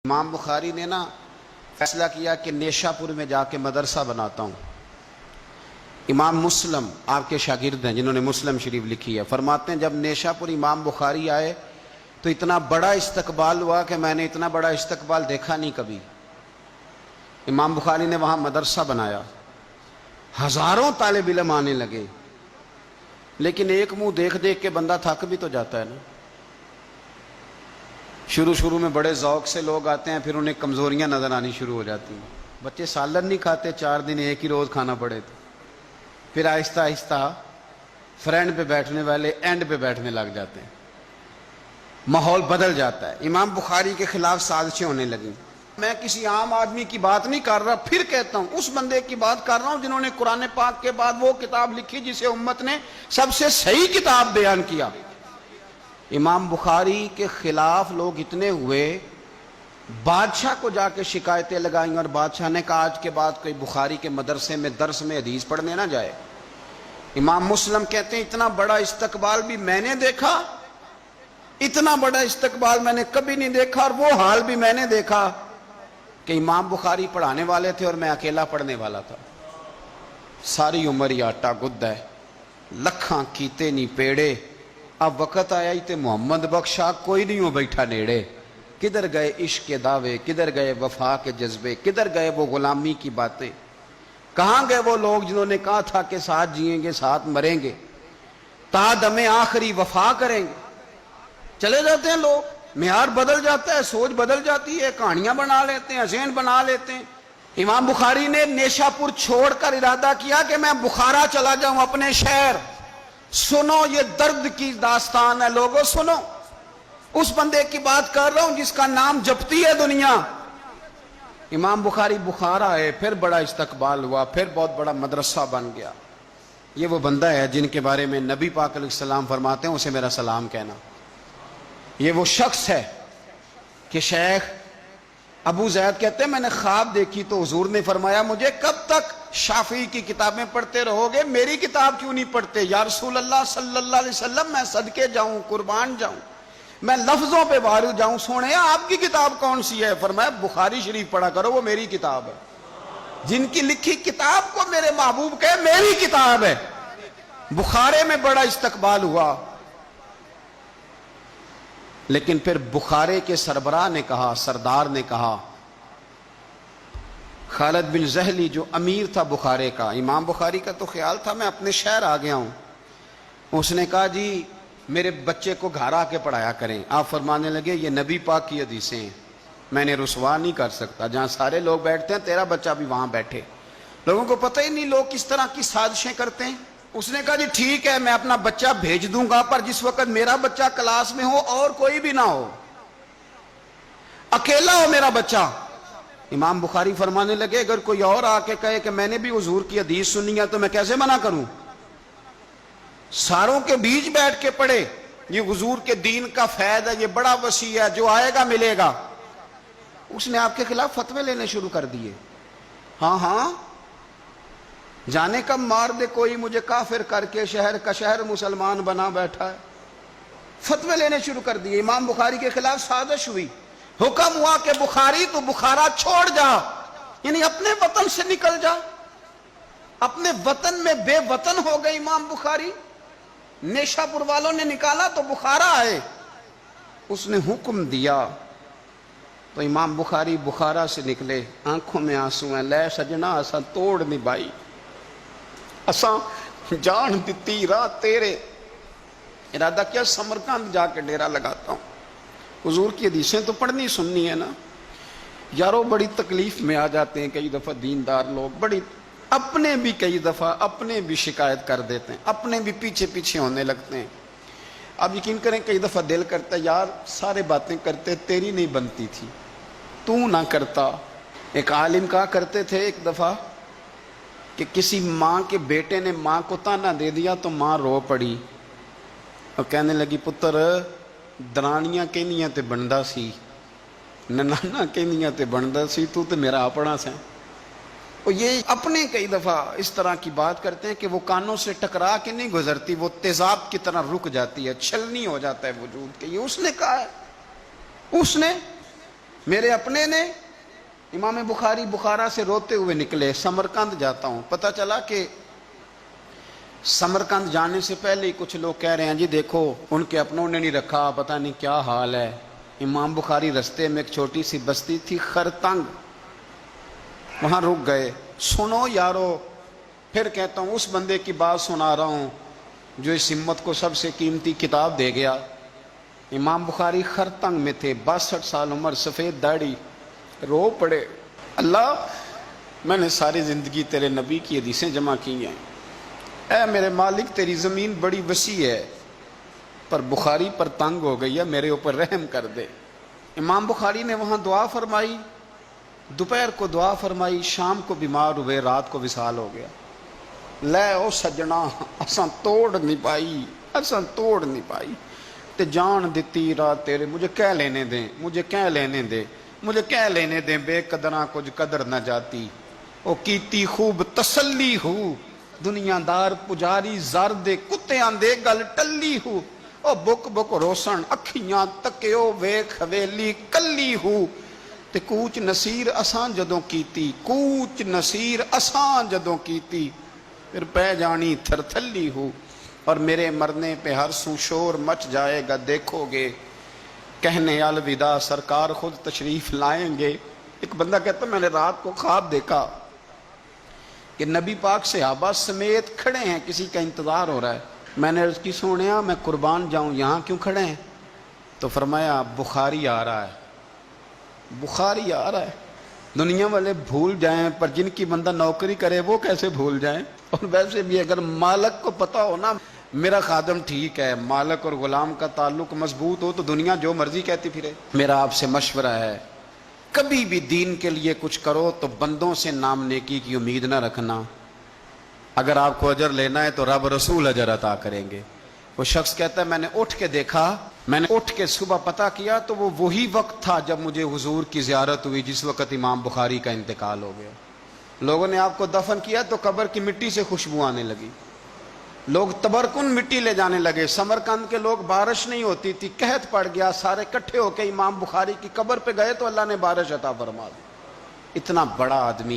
امام بخاری نے فیصلہ کیا کہ نیشا پور میں جا کے مدرسہ بناتا ہوں۔ امام مسلم آپ کے شاگرد ہیں جنہوں نے مسلم شریف لکھی ہے، فرماتے ہیں جب نیشا پور امام بخاری آئے تو اتنا بڑا استقبال ہوا کہ میں نے اتنا بڑا استقبال دیکھا نہیں کبھی۔ امام بخاری نے وہاں مدرسہ بنایا، ہزاروں طالب علم آنے لگے، لیکن ایک منہ دیکھ دیکھ کے بندہ تھک بھی تو جاتا ہے نا۔ شروع میں بڑے ذوق سے لوگ آتے ہیں، پھر انہیں کمزوریاں نظر آنی شروع ہو جاتی ہیں۔ بچے سالن نہیں کھاتے، 4 دن ایک ہی روز کھانا پڑے تو پھر آہستہ آہستہ فرینڈ پہ بیٹھنے والے اینڈ پہ بیٹھنے لگ جاتے ہیں، ماحول بدل جاتا ہے۔ امام بخاری کے خلاف سازشیں ہونے لگیں۔ میں کسی عام آدمی کی بات نہیں کر رہا، پھر کہتا ہوں اس بندے کی بات کر رہا ہوں جنہوں نے قرآن پاک کے بعد وہ کتاب لکھی جسے امت نے سب سے صحیح کتاب بیان کیا۔ امام بخاری کے خلاف لوگ اتنے ہوئے، بادشاہ کو جا کے شکایتیں لگائیں اور بادشاہ نے کہا آج کے بعد کوئی بخاری کے مدرسے میں درس میں حدیث پڑھنے نہ جائے۔ امام مسلم کہتے ہیں اتنا بڑا استقبال بھی میں نے دیکھا، اتنا بڑا استقبال میں نے کبھی نہیں دیکھا، اور وہ حال بھی میں نے دیکھا کہ امام بخاری پڑھانے والے تھے اور میں اکیلا پڑھنے والا تھا۔ ساری عمر ہی آٹا گد ہے، لکھاں کیتے نہیں پیڑے، اب وقت آیا ہی تے محمد بخشا کوئی نہیں ہو بیٹھا نیڑے۔ کدھر گئے عشق کے دعوے، کدھر گئے وفا کے جذبے، کدھر گئے وہ غلامی کی باتیں، کہاں گئے وہ لوگ جنہوں نے کہا تھا کہ ساتھ جئیں گے ساتھ مریں گے، تا دم آخری وفا کریں گے۔ چلے جاتے ہیں لوگ، معیار بدل جاتا ہے، سوچ بدل جاتی ہے، کہانیاں بنا لیتے ہیں، ذہن بنا لیتے ہیں۔ امام بخاری نے نیشا پور چھوڑ کر ارادہ کیا کہ میں بخارا چلا جاؤں، اپنے شہر۔ سنو یہ درد کی داستان ہے لوگوں، سنو۔ اس بندے کی بات کر رہا ہوں جس کا نام جپتی ہے دنیا۔ امام بخاری بخارا ہے، پھر بڑا استقبال ہوا، پھر بہت بڑا مدرسہ بن گیا۔ یہ وہ بندہ ہے جن کے بارے میں نبی پاک علیہ السلام فرماتے ہیں اسے میرا سلام کہنا۔ یہ وہ شخص ہے کہ شیخ ابو زید کہتے ہیں میں نے خواب دیکھی تو حضور نے فرمایا مجھے کب تک شافعی کی کتابیں پڑھتے رہو گے، میری کتاب کیوں نہیں پڑھتے؟ یا رسول اللہ صلی اللہ علیہ وسلم میں صدقے جاؤں، قربان جاؤں، میں لفظوں پہ وارد جاؤں، سونے آپ کی کتاب کون سی ہے؟ فرمایا بخاری شریف پڑھا کرو، وہ میری کتاب ہے۔ جن کی لکھی کتاب کو میرے محبوب کہے میری کتاب ہے۔ بخارے میں بڑا استقبال ہوا، لیکن پھر بخارے کے سربراہ نے کہا، سردار نے کہا، خالد بن زہلی جو امیر تھا بخارے کا، امام بخاری کا تو خیال تھا میں اپنے شہر آ گیا ہوں، اس نے کہا جی میرے بچے کو گھر آ کے پڑھایا کریں۔ آپ فرمانے لگے یہ نبی پاک کی حدیثیں ہیں، میں نے رسوا نہیں کر سکتا، جہاں سارے لوگ بیٹھتے ہیں تیرا بچہ بھی وہاں بیٹھے۔ لوگوں کو پتہ ہی نہیں لوگ کس طرح کی سازشیں کرتے ہیں۔ اس نے کہا جی ٹھیک ہے میں اپنا بچہ بھیج دوں گا، پر جس وقت میرا بچہ کلاس میں ہو اور کوئی بھی نہ ہو، اکیلا ہو میرا بچہ۔ امام بخاری فرمانے لگے اگر کوئی اور آ کے کہے کہ میں نے بھی حضور کی حدیث سنی ہے تو میں کیسے منع کروں؟ ساروں کے بیچ بیٹھ کے پڑھے، یہ حضور کے دین کا فیض ہے، یہ بڑا وسیع ہے، جو آئے گا ملے گا۔ اس نے آپ کے خلاف فتوے لینے شروع کر دیے۔ ہاں جانے کب مار دے کوئی مجھے کافر کر کے، شہر کا شہر مسلمان بنا بیٹھا ہے۔ فتوے لینے شروع کر دیے، امام بخاری کے خلاف سازش ہوئی، حکم ہوا کہ بخاری تو بخارا چھوڑ جا، یعنی اپنے وطن سے نکل جا۔ اپنے وطن میں بے وطن ہو گئے امام بخاری۔ نیشا پور والوں نے نکالا تو بخارا آئے، اس نے حکم دیا تو امام بخاری بخارا سے نکلے، آنکھوں میں آنسو ہیں، لے سجنا اساں توڑ نبھائی، اساں جان دیتی رات تیرے، ارادہ کیا سمرقند جا کے ڈیرا لگاتا ہوں، حضور کی حدیثیں تو پڑھنی سننی ہے نا۔ یارو بڑی تکلیف میں آ جاتے ہیں کئی دفعہ دیندار لوگ، بڑی اپنے بھی کئی دفعہ اپنے بھی شکایت کر دیتے ہیں، اپنے بھی پیچھے پیچھے ہونے لگتے ہیں۔ آپ یقین کریں کئی دفعہ دل کرتا ہے یار سارے باتیں کرتے تیری نہیں بنتی تھی، تو نہ کرتا۔ ایک عالم کہا کرتے تھے ایک دفعہ کہ کسی ماں کے بیٹے نے ماں کو تانا دے دیا تو ماں رو پڑی اور کہنے لگی پتر درانیاں کہنیاں تے بندا سی، ننانا کہنیاں تے بندا سی، تو تے میرا اپنا سا۔ اور یہ اپنے کئی دفعہ اس طرح کی بات کرتے ہیں کہ وہ کانوں سے ٹکرا کے نہیں گزرتی، وہ تیزاب کی طرح رک جاتی ہے، چھلنی ہو جاتا ہے وجود کے۔ یہ اس نے کہا ہے، اس نے میرے اپنے نے امام بخاری بخارا سے روتے ہوئے نکلے، سمرقند جاتا ہوں، پتہ چلا کہ سمرقند جانے سے پہلے ہی کچھ لوگ کہہ رہے ہیں جی دیکھو ان کے اپنوں نے نہیں رکھا، پتہ نہیں کیا حال ہے۔ امام بخاری رستے میں ایک چھوٹی سی بستی تھی خرتنگ، وہاں رک گئے۔ سنو یارو، پھر کہتا ہوں اس بندے کی بات سنا رہا ہوں جو اس امت کو سب سے قیمتی کتاب دے گیا۔ امام بخاری خرتنگ میں تھے، 62 سال عمر، سفید داڑھی، رو پڑے، اللہ میں نے ساری زندگی تیرے نبی کی حدیثیں جمع کی ہیں، اے میرے مالک تیری زمین بڑی وسیع ہے پر بخاری پر تنگ ہو گئی ہے، میرے اوپر رحم کر دے۔ امام بخاری نے وہاں دعا فرمائی، دوپہر کو دعا فرمائی، شام کو بیمار ہوئے، رات کو وصال ہو گیا۔ لے او سجنا اساں توڑ نہیں پائی، اساں توڑ نہیں پائی تے جان دیتی رات تیرے، مجھے کہہ لینے دیں، مجھے کہہ لینے دیں، مجھے کہہ لینے دیں، بے قدراں کچھ قدر نہ جاتی، او کیتی خوب تسلی ہو، دنیا دار پجاری زردے کتے آندے گل ٹلی ہو، او بک بک روسن اکھیاں تکیو ویکھ حویلی کلی ہو، تے کوچ نصیر اساں جدوں کیتی، کوچ نصیر اساں جدوں کیتی، پھر پہ جانی تھر تھلی ہو، اور میرے مرنے پہ ہر سو شور مچ جائے گا، دیکھو گے کہنے الوداع سرکار خود تشریف لائیں گے۔ ایک بندہ کہتا میں نے رات کو خواب دیکھا کہ نبی پاک صحابہ سمیت کھڑے ہیں، کسی کا انتظار ہو رہا ہے۔ میں نے عرض کی سونیا میں قربان جاؤں، یہاں کیوں کھڑے ہیں؟ تو فرمایا بخاری آ رہا ہے، بخاری آ رہا ہے۔ دنیا والے بھول جائیں پر جن کی بندہ نوکری کرے وہ کیسے بھول جائیں؟ اور ویسے بھی اگر مالک کو پتہ ہو نا میرا خادم ٹھیک ہے، مالک اور غلام کا تعلق مضبوط ہو تو دنیا جو مرضی کہتی پھرے۔ میرا آپ سے مشورہ ہے کبھی بھی دین کے لیے کچھ کرو تو بندوں سے نام نیکی کی امید نہ رکھنا، اگر آپ کو اجر لینا ہے تو رب رسول اجر عطا کریں گے۔ وہ شخص کہتا ہے میں نے اٹھ کے دیکھا، میں نے اٹھ کے صبح پتہ کیا تو وہ وہی وقت تھا جب مجھے حضور کی زیارت ہوئی جس وقت امام بخاری کا انتقال ہو گیا۔ لوگوں نے آپ کو دفن کیا تو قبر کی مٹی سے خوشبو آنے لگی، لوگ تبرکن مٹی لے جانے لگے۔ سمرقند کے لوگ بارش نہیں ہوتی تھی، قحط پڑ گیا، سارے کٹھے ہو کے امام بخاری کی قبر پہ گئے تو اللہ نے بارش عطا فرما دی۔ اتنا بڑا آدمی